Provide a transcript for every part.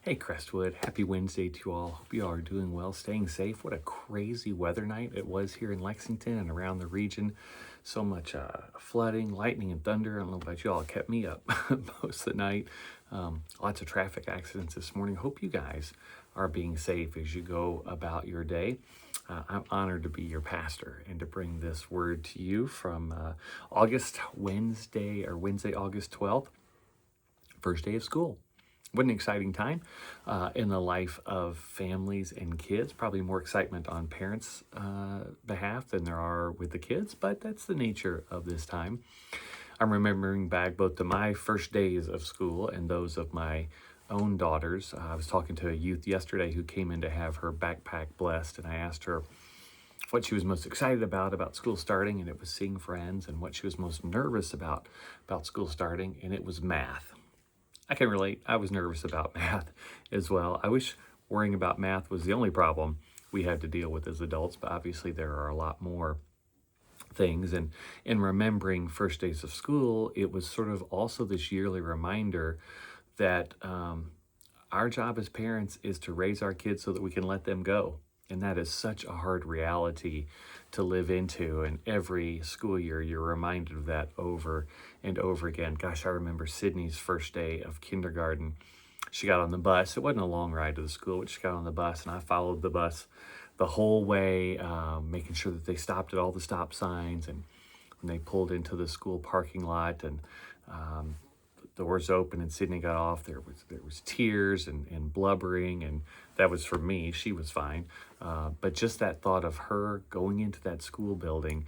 Hey Crestwood, happy Wednesday to you all. Hope you all are doing well, staying safe. What a crazy weather night it was here in Lexington and around the region. So much flooding, lightning, and thunder. I don't know about you all, it kept me up most of the night. Lots of traffic accidents this morning. Hope you guys are being safe as you go about your day. I'm honored to be your pastor and to bring this word to you from Wednesday, August 12th, first day of school. What an exciting time in the life of families and kids. Probably more excitement on parents' behalf than there are with the kids, but that's the nature of this time. I'm remembering back both to my first days of school and those of my own daughters. I was talking to a youth yesterday who came in to have her backpack blessed, and I asked her what she was most excited about school starting, and it was seeing friends, and what she was most nervous about school starting, and it was math. I can relate. I was nervous about math as well. I wish worrying about math was the only problem we had to deal with as adults, but obviously there are a lot more things. And in remembering first days of school, it was sort of also this yearly reminder that our job as parents is to raise our kids so that we can let them go. And that is such a hard reality to live into. And every school year, you're reminded of that over and over again. Gosh, I remember Sydney's first day of kindergarten. She got on the bus. It wasn't a long ride to the school, but she got on the bus, and I followed the bus the whole way, making sure that they stopped at all the stop signs. And when they pulled into the school parking lot and doors open and Sydney got off, there was tears and blubbering, and that was for me. She was fine, but just that thought of her going into that school building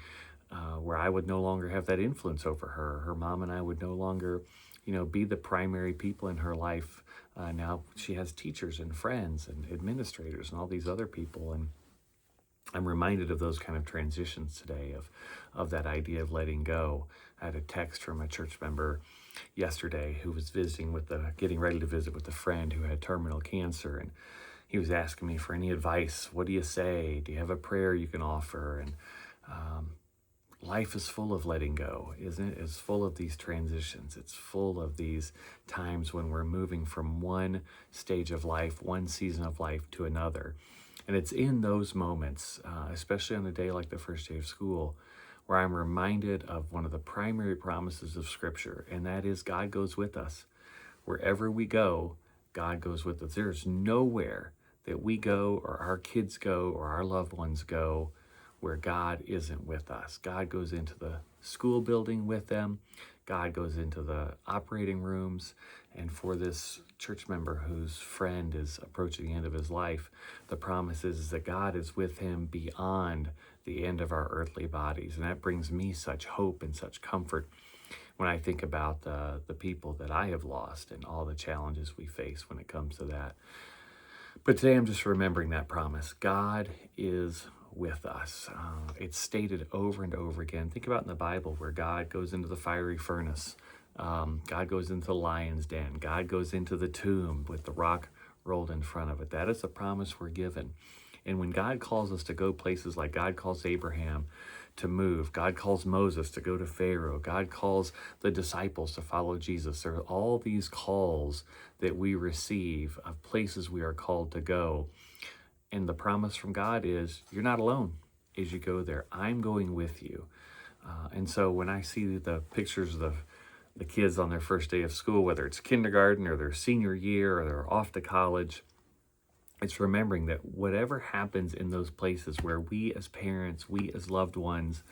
where I would no longer have that influence over her. Her mom and I would no longer, be the primary people in her life. Now she has teachers and friends and administrators and all these other people, and I'm reminded of those kind of transitions today, of that idea of letting go. I had a text from a church member yesterday who was getting ready to visit with a friend who had terminal cancer, and he was asking me for any advice. What do you say? Do you have a prayer you can offer? And life is full of letting go, isn't it? It's full of these transitions. It's full of these times when we're moving from one stage of life, one season of life to another. And it's in those moments, especially on a day like the first day of school, where I'm reminded of one of the primary promises of Scripture, and that is God goes with us. Wherever we go, God goes with us. There's nowhere that we go or our kids go or our loved ones go where God isn't with us. God goes into the school building with them. God goes into the operating rooms. And for this church member whose friend is approaching the end of his life, the promise is that God is with him beyond the end of our earthly bodies. And that brings me such hope and such comfort when I think about the people that I have lost and all the challenges we face when it comes to that. But today I'm just remembering that promise. God is with us. It's stated over and over again. Think about in the Bible where God goes into the fiery furnace. God goes into the lion's den. God goes into the tomb with the rock rolled in front of it. That is a promise we're given. And when God calls us to go places like God calls Abraham to move, God calls Moses to go to Pharaoh, God calls the disciples to follow Jesus. There are all these calls that we receive of places we are called to go. And the promise from God is, you're not alone as you go there. I'm going with you. And so when I see the pictures of the kids on their first day of school, whether it's kindergarten or their senior year or they're off to college, it's remembering that whatever happens in those places where we as parents, we as loved ones,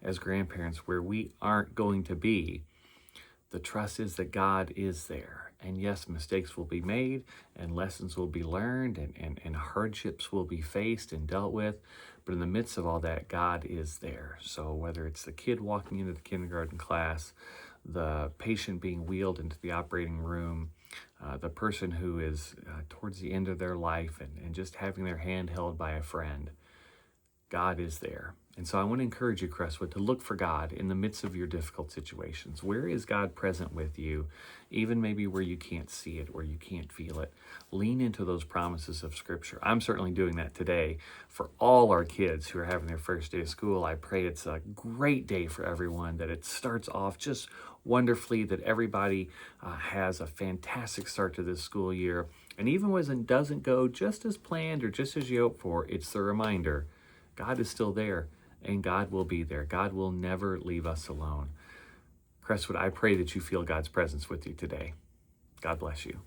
as grandparents, where we aren't going to be, the trust is that God is there. And yes, mistakes will be made and lessons will be learned and hardships will be faced and dealt with. But in the midst of all that, God is there. So whether it's the kid walking into the kindergarten class, the patient being wheeled into the operating room, the person who is towards the end of their life and just having their hand held by a friend, God is there. And so I want to encourage you, Crestwood, to look for God in the midst of your difficult situations. Where is God present with you, even maybe where you can't see it, where you can't feel it? Lean into those promises of Scripture. I'm certainly doing that today for all our kids who are having their first day of school. I pray it's a great day for everyone, that it starts off just wonderfully, that everybody has a fantastic start to this school year. And even when it doesn't go just as planned or just as you hope for, it's the reminder God is still there and God will be there. God will never leave us alone. Crestwood, I pray that you feel God's presence with you today. God bless you.